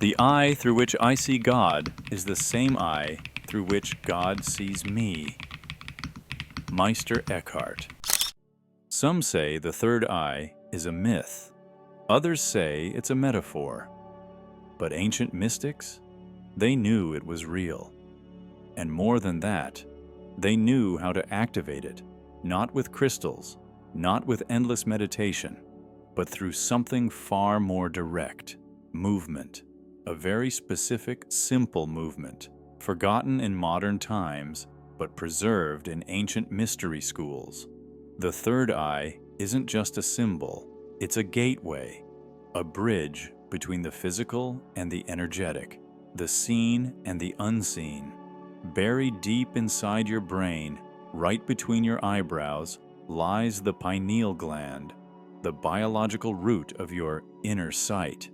The eye through which I see God is the same eye through which God sees me. Meister Eckhart. Some say the third eye is a myth. Others say it's a metaphor. But ancient mystics, they knew it was real. And more than that, they knew how to activate it, not with crystals, not with endless meditation, but through something far more direct, movement. A very specific, simple movement, forgotten in modern times, but preserved in ancient mystery schools. The third eye isn't just a symbol, it's a gateway, a bridge between the physical and the energetic, the seen and the unseen. Buried deep inside your brain, right between your eyebrows, lies the pineal gland, the biological root of your inner sight.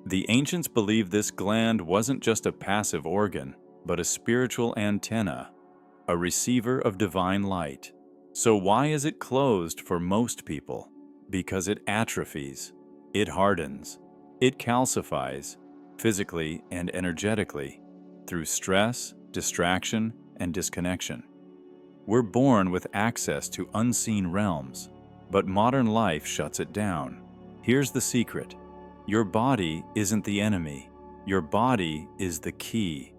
The ancients believed this gland wasn't just a passive organ, but a spiritual antenna, a receiver of divine light. So why is it closed for most people? Because it atrophies, it hardens, it calcifies, physically and energetically, through stress, distraction, and disconnection. We're born with access to unseen realms, but modern life shuts it down. Here's the secret. Your body isn't the enemy. Your body is the key.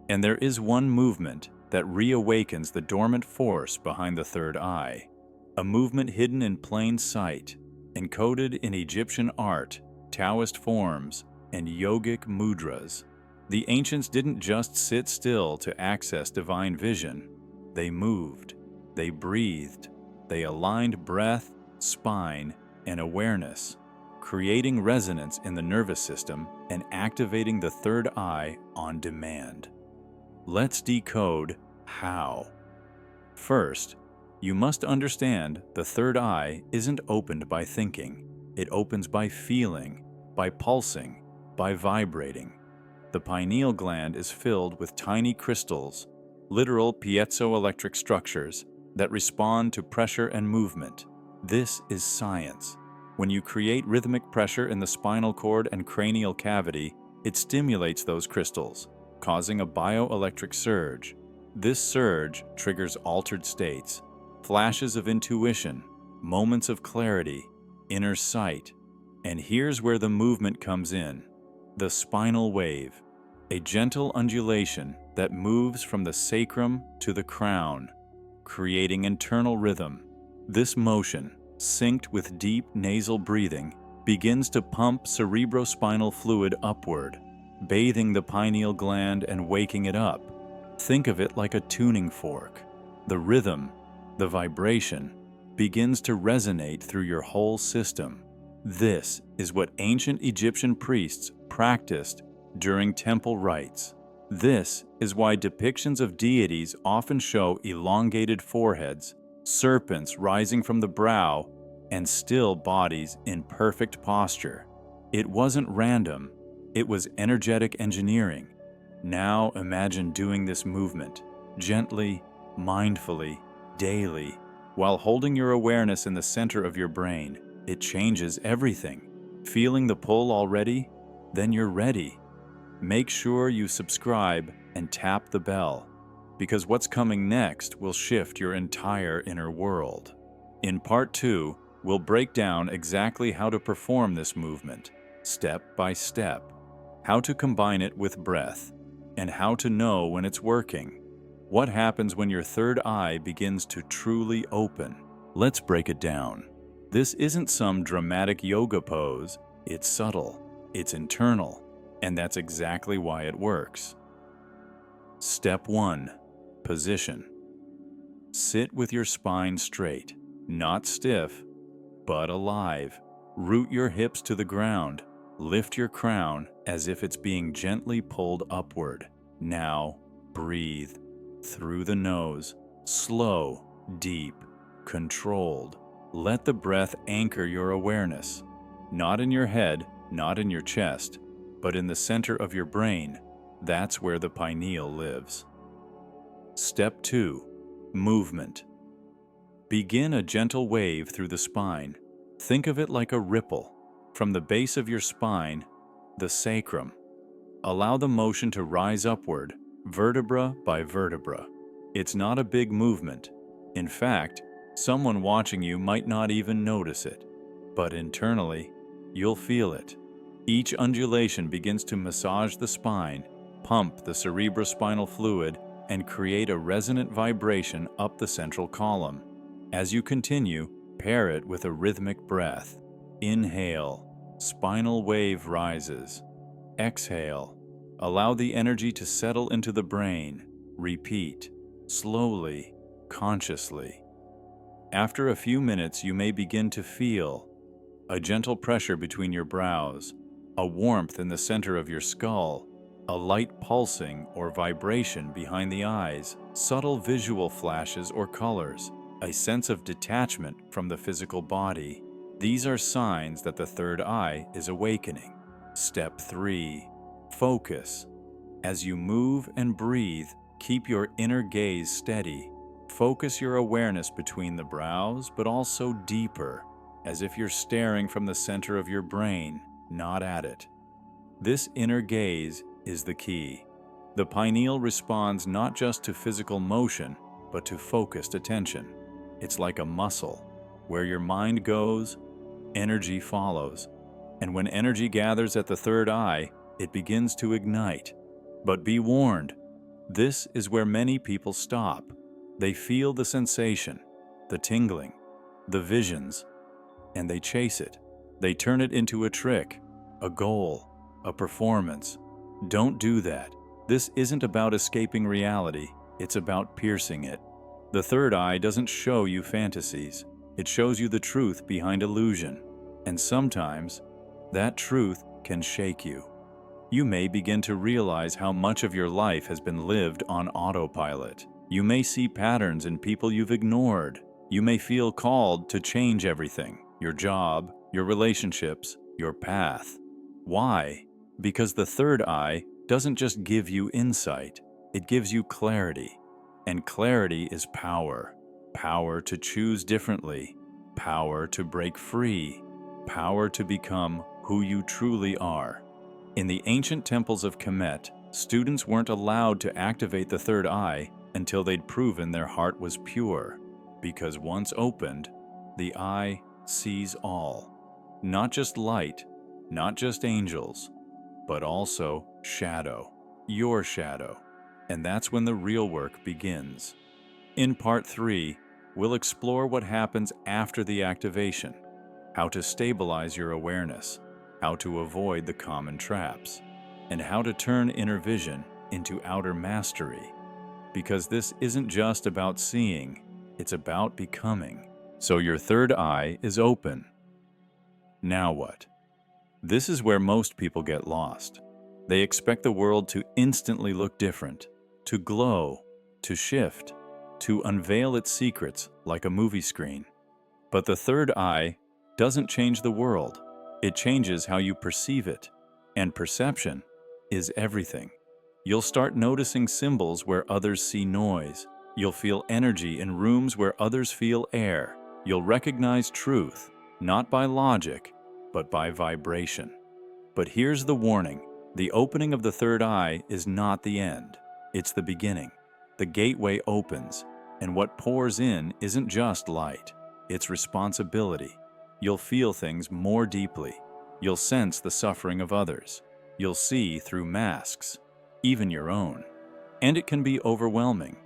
And there is one movement that reawakens the dormant force behind the third eye. A movement hidden in plain sight, encoded in Egyptian art, Taoist forms, and yogic mudras. The ancients didn't just sit still to access divine vision. They moved, they breathed, they aligned breath, spine, and awareness, creating resonance in the nervous system and activating the third eye on demand. Let's decode how. First, you must understand the third eye isn't opened by thinking. It opens by feeling, by pulsing, by vibrating. The pineal gland is filled with tiny crystals, literal piezoelectric structures that respond to pressure and movement. This is science. When you create rhythmic pressure in the spinal cord and cranial cavity, it stimulates those crystals, causing a bioelectric surge. This surge triggers altered states, flashes of intuition, moments of clarity, inner sight. And here's where the movement comes in. The spinal wave, a gentle undulation that moves from the sacrum to the crown, creating internal rhythm. This motion, synced with deep nasal breathing, begins to pump cerebrospinal fluid upward, bathing the pineal gland and waking it up. Think of it like a tuning fork. The rhythm, the vibration, begins to resonate through your whole system. This is what ancient Egyptian priests practiced during temple rites. This is why depictions of deities often show elongated foreheads, serpents rising from the brow, and still bodies in perfect posture. It wasn't random, it was energetic engineering. Now imagine doing this movement, gently, mindfully, daily, while holding your awareness in the center of your brain. It changes everything. Feeling the pull already? Then you're ready. Make sure you subscribe and tap the bell, because what's coming next will shift your entire inner world. In part 2, we'll break down exactly how to perform this movement, step by step, how to combine it with breath, and how to know when it's working. What happens when your third eye begins to truly open? Let's break it down. This isn't some dramatic yoga pose. It's subtle, it's internal, and that's exactly why it works. Step 1. Position. Sit with your spine straight, not stiff, but alive. Root your hips to the ground. Lift your crown as if it's being gently pulled upward. Now, breathe. Through the nose, slow, deep, controlled. Let the breath anchor your awareness. Not in your head, not in your chest, but in the center of your brain. That's where the pineal lives. Step 2. Movement. Begin a gentle wave through the spine. Think of it like a ripple. From the base of your spine, the sacrum, Allow the motion to rise upward, vertebra by vertebra. It's not a big movement. In fact, someone watching you might not even notice it. But internally, you'll feel it. Each undulation begins to massage the spine, pump the cerebrospinal fluid, and create a resonant vibration up the central column. As you continue, pair it with a rhythmic breath. Inhale, spinal wave rises. Exhale, allow the energy to settle into the brain. Repeat, slowly, consciously. After a few minutes, you may begin to feel a gentle pressure between your brows, a warmth in the center of your skull, a light pulsing or vibration behind the eyes, subtle visual flashes or colors, a sense of detachment from the physical body. These are signs that the third eye is awakening. Step 3. Focus. As you move and breathe, keep your inner gaze steady. Focus your awareness between the brows, but also deeper, as if you're staring from the center of your brain, not at it. This inner gaze is the key. The pineal responds not just to physical motion, but to focused attention. It's like a muscle. Where your mind goes, energy follows. And when energy gathers at the third eye, it begins to ignite. But be warned, this is where many people stop. They feel the sensation, the tingling, the visions, and they chase it. They turn it into a trick, a goal, a performance. Don't do that. This isn't about escaping reality, it's about piercing it. The third eye doesn't show you fantasies. It shows you the truth behind illusion. And sometimes, that truth can shake you. You may begin to realize how much of your life has been lived on autopilot. You may see patterns in people you've ignored. You may feel called to change everything, your job, your relationships, your path. Why? Because the third eye doesn't just give you insight, it gives you clarity. And clarity is power. Power to choose differently, power to break free, power to become who you truly are. In the ancient temples of Kemet, students weren't allowed to activate the third eye until they'd proven their heart was pure, because once opened, the eye sees all. Not just light, not just angels, but also shadow, your shadow. And that's when the real work begins. In Part 3, we'll explore what happens after the activation, how to stabilize your awareness, how to avoid the common traps, and how to turn inner vision into outer mastery. Because this isn't just about seeing, it's about becoming. So your third eye is open. Now what? This is where most people get lost. They expect the world to instantly look different, to glow, to shift, to unveil its secrets like a movie screen. But the third eye doesn't change the world. It changes how you perceive it. And perception is everything. You'll start noticing symbols where others see noise. You'll feel energy in rooms where others feel air. You'll recognize truth, not by logic, but by vibration. But here's the warning. The opening of the third eye is not the end. It's the beginning. The gateway opens, and what pours in isn't just light. It's responsibility. You'll feel things more deeply. You'll sense the suffering of others. You'll see through masks, even your own. And it can be overwhelming,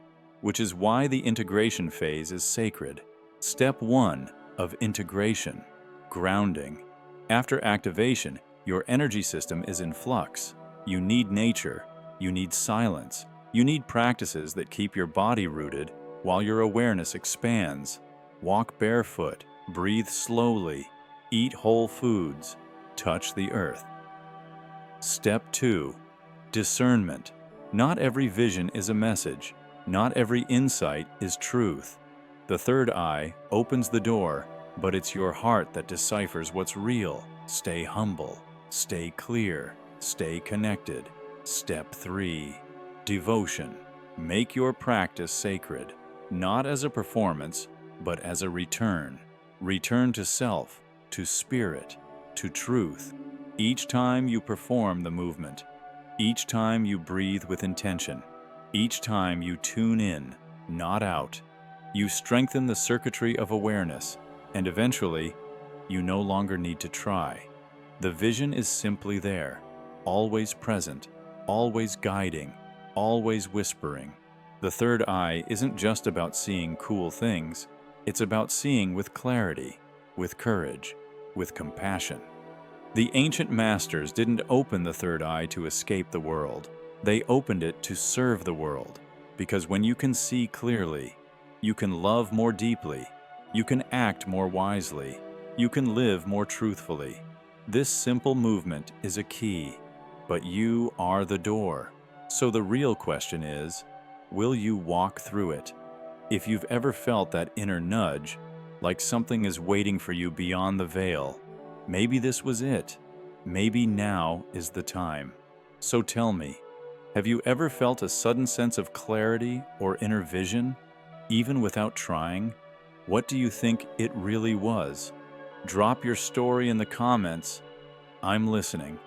which is why the integration phase is sacred. Step 1 of integration, grounding. After activation, your energy system is in flux. You need nature. You need silence. You need practices that keep your body rooted while your awareness expands. Walk barefoot, breathe slowly, eat whole foods, touch the earth. Step 2. Discernment. Not every vision is a message. Not every insight is truth. The third eye opens the door, but it's your heart that deciphers what's real. Stay humble, stay clear, stay connected. Step 3. Devotion. Make your practice sacred, not as a performance, but as a return. Return to self, to spirit, to truth. Each time you perform the movement, Each time you breathe with intention, each time you tune in, not out, you strengthen the circuitry of awareness, and eventually, you no longer need to try. The vision is simply there, always present, always guiding, always whispering. The third eye isn't just about seeing cool things, it's about seeing with clarity, with courage, with compassion. The ancient masters didn't open the third eye to escape the world. They opened it to serve the world. Because when you can see clearly, you can love more deeply, you can act more wisely, you can live more truthfully. This simple movement is a key, but you are the door. So the real question is, will you walk through it? If you've ever felt that inner nudge, like something is waiting for you beyond the veil, maybe this was it. Maybe now is the time. So tell me, have you ever felt a sudden sense of clarity or inner vision, even without trying? What do you think it really was? Drop your story in the comments. I'm listening.